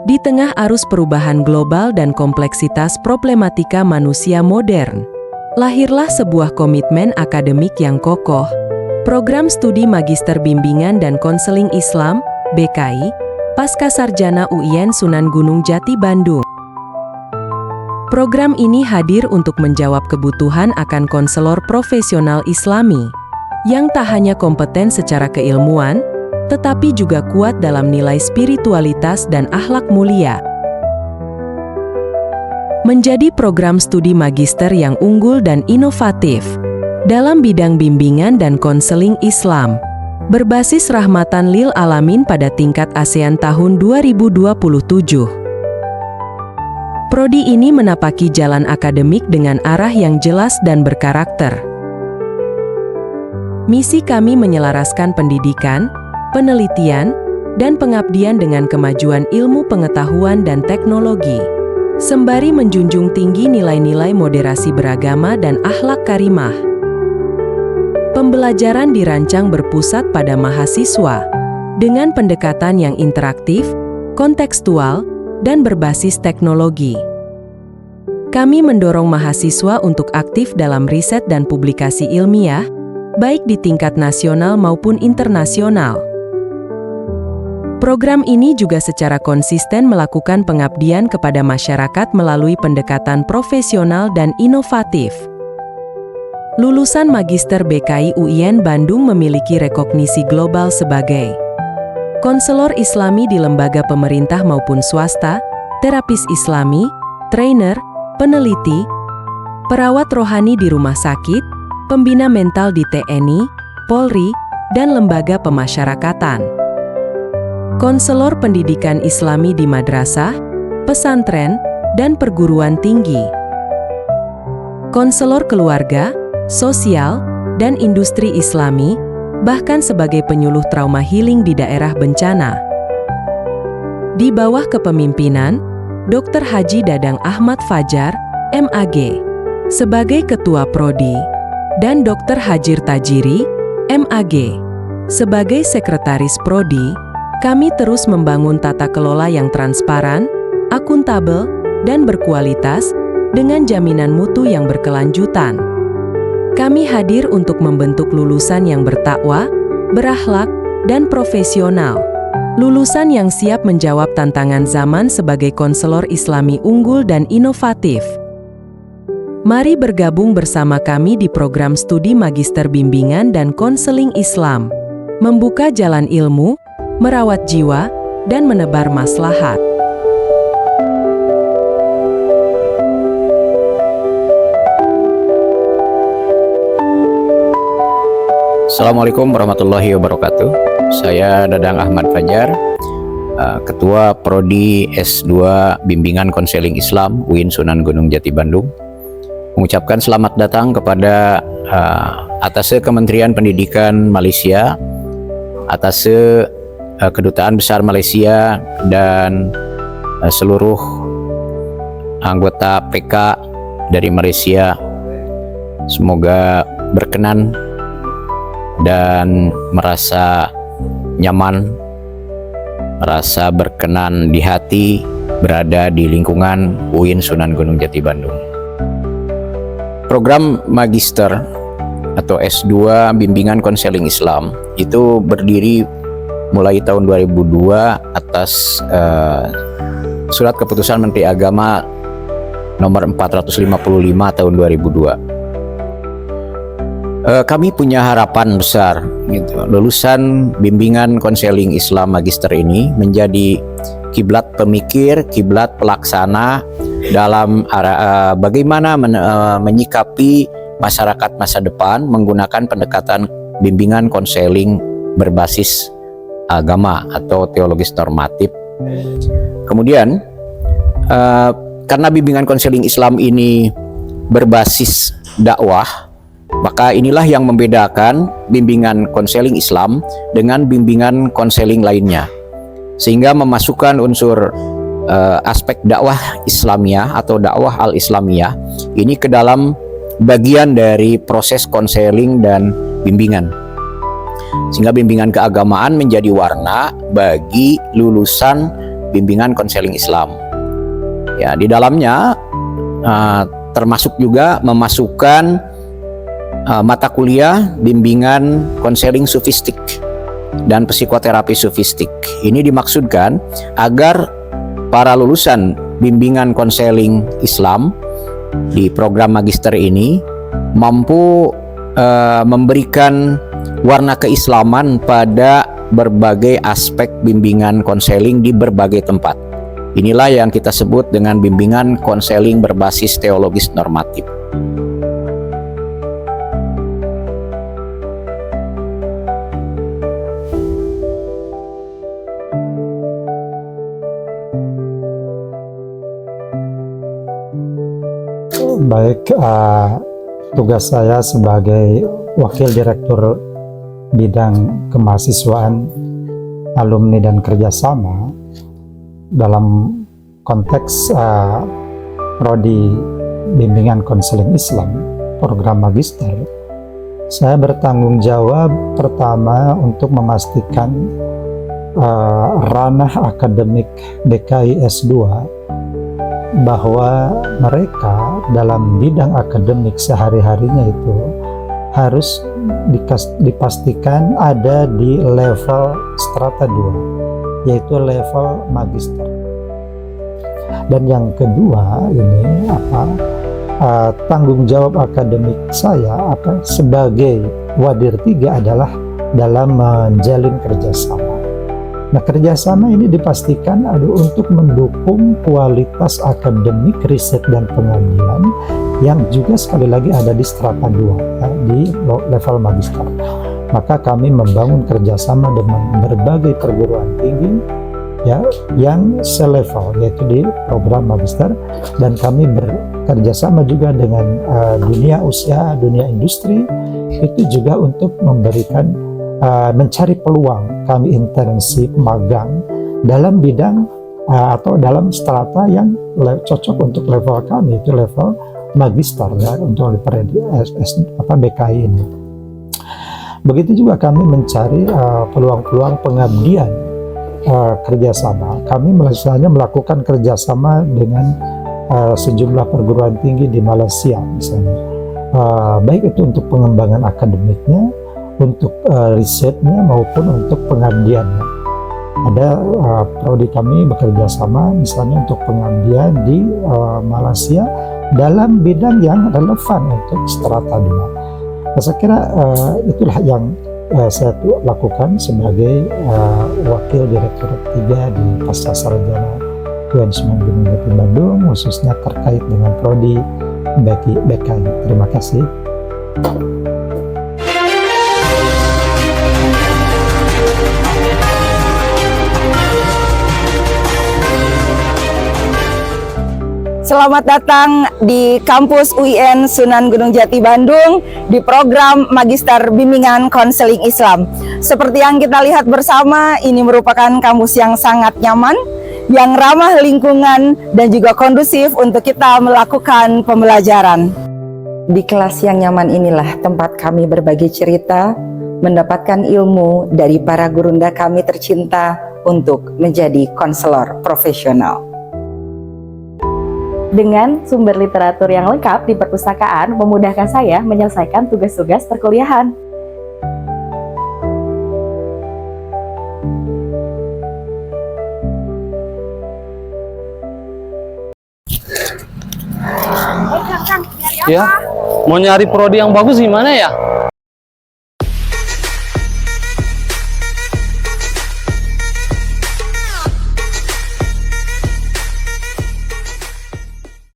Di tengah arus perubahan global dan kompleksitas problematika manusia modern, lahirlah sebuah komitmen akademik yang kokoh. Program Studi Magister Bimbingan dan Konseling Islam, BKI, Pascasarjana UIN Sunan Gunung Jati Bandung. Program ini hadir untuk menjawab kebutuhan akan konselor profesional Islami, yang tak hanya kompeten secara keilmuan, tetapi juga kuat dalam nilai spiritualitas dan akhlak mulia. Menjadi program studi magister yang unggul dan inovatif dalam bidang bimbingan dan konseling Islam, berbasis rahmatan lil alamin pada tingkat ASEAN tahun 2027. Prodi ini menapaki jalan akademik dengan arah yang jelas dan berkarakter. Misi kami menyelaraskan pendidikan, penelitian, dan pengabdian dengan kemajuan ilmu pengetahuan dan teknologi, sembari menjunjung tinggi nilai-nilai moderasi beragama dan akhlak karimah. Pembelajaran dirancang berpusat pada mahasiswa, dengan pendekatan yang interaktif, kontekstual, dan berbasis teknologi. Kami mendorong mahasiswa untuk aktif dalam riset dan publikasi ilmiah, baik di tingkat nasional maupun internasional. Program ini juga secara konsisten melakukan pengabdian kepada masyarakat melalui pendekatan profesional dan inovatif. Lulusan Magister BKI UIN Bandung memiliki rekognisi global sebagai konselor Islami di lembaga pemerintah maupun swasta, terapis Islami, trainer, peneliti, perawat rohani di rumah sakit, pembina mental di TNI, Polri, dan lembaga pemasyarakatan. Konselor pendidikan Islami di madrasah, pesantren, dan perguruan tinggi. Konselor keluarga, sosial, dan industri Islami, bahkan sebagai penyuluh trauma healing di daerah bencana. Di bawah kepemimpinan Dr. Haji Dadang Ahmad Fajar, MAG, sebagai Ketua Prodi, dan Dr. Hajir Tajiri, MAG, sebagai Sekretaris Prodi, kami terus membangun tata kelola yang transparan, akuntabel, dan berkualitas dengan jaminan mutu yang berkelanjutan. Kami hadir untuk membentuk lulusan yang bertakwa, berakhlak, dan profesional. Lulusan yang siap menjawab tantangan zaman sebagai konselor Islami unggul dan inovatif. Mari bergabung bersama kami di program studi Magister Bimbingan dan Konseling Islam, membuka jalan ilmu, merawat jiwa, dan menebar maslahat. Assalamualaikum warahmatullahi wabarakatuh. Saya Dadang Ahmad Fajar, Ketua Prodi S2 Bimbingan Konseling Islam UIN Sunan Gunung Jati Bandung. Mengucapkan selamat datang kepada Atase Kementerian Pendidikan Malaysia, Atase Kedutaan Besar Malaysia, dan seluruh anggota PK dari Malaysia. Semoga berkenan dan merasa nyaman, merasa berkenan di hati berada di lingkungan UIN Sunan Gunung Jati Bandung. Program Magister atau S2 Bimbingan Konseling Islam itu berdiri mulai tahun 2002 atas Surat Keputusan Menteri Agama nomor 455 tahun 2002. Kami punya harapan besar gitu. Lulusan bimbingan konseling Islam Magister ini menjadi kiblat pemikir, kiblat pelaksana dalam bagaimana menyikapi masyarakat masa depan menggunakan pendekatan bimbingan konseling berbasis agama atau teologis normatif. Kemudian karena bimbingan konseling Islam ini berbasis dakwah, maka inilah yang membedakan bimbingan konseling Islam dengan bimbingan konseling lainnya, sehingga memasukkan unsur aspek dakwah Islamiyah atau dakwah al-Islamiyah ini ke dalam bagian dari proses konseling dan bimbingan, sehingga bimbingan keagamaan menjadi warna bagi lulusan bimbingan konseling Islam. Ya, di dalamnya termasuk juga memasukkan mata kuliah bimbingan konseling sufistik dan psikoterapi sufistik. Ini dimaksudkan agar para lulusan bimbingan konseling Islam di program magister ini mampu memberikan warna keislaman pada berbagai aspek bimbingan konseling di berbagai tempat. Inilah yang kita sebut dengan bimbingan konseling berbasis teologis normatif. Baik, tugas saya sebagai Wakil Direktur Bidang Kemahasiswaan, Alumni dan Kerjasama dalam konteks Prodi Bimbingan Konseling Islam program magister. Saya bertanggung jawab pertama untuk memastikan ranah akademik DKI S2 bahwa mereka dalam bidang akademik sehari-harinya itu harus dipastikan ada di level strata 2, yaitu level magister. Dan yang kedua ini tanggung jawab akademik saya sebagai Wadir 3 adalah dalam menjalin kerjasama. Nah, kerjasama ini dipastikan ada untuk mendukung kualitas akademik, riset dan pengabdian yang juga sekali lagi ada di strata 2 ya, di level magister. Maka kami membangun kerjasama dengan berbagai perguruan tinggi ya yang selevel, yaitu di program magister, dan kami bekerjasama juga dengan dunia usaha, dunia industri, itu juga untuk memberikan mencari peluang. Kami intensif magang dalam bidang atau dalam strata yang cocok untuk level kami, itu level magister ya, untuk BKI ini. Begitu juga kami mencari peluang-peluang pengabdian kerjasama. Kami misalnya melakukan kerjasama dengan sejumlah perguruan tinggi di Malaysia misalnya, baik itu untuk pengembangan akademiknya, untuk risetnya maupun untuk pengabdiannya. Ada prodi kami bekerja sama misalnya untuk pengabdian di Malaysia dalam bidang yang relevan untuk strata 2. Saya kira itulah yang saya lakukan sebagai Wakil Direktur 3 di Pascasarjana UNS Gunung Jati Bandung, khususnya terkait dengan prodi BKI. Terima kasih. Selamat datang di kampus UIN Sunan Gunung Jati Bandung di program Magister Bimbingan Konseling Islam. Seperti yang kita lihat bersama, ini merupakan kampus yang sangat nyaman, yang ramah lingkungan dan juga kondusif untuk kita melakukan pembelajaran. Di kelas yang nyaman inilah tempat kami berbagi cerita, mendapatkan ilmu dari para gurunda kami tercinta untuk menjadi konselor profesional. Dengan sumber literatur yang lengkap di perpustakaan memudahkan saya menyelesaikan tugas-tugas perkuliahan. Ya, mau nyari prodi yang bagus gimana ya?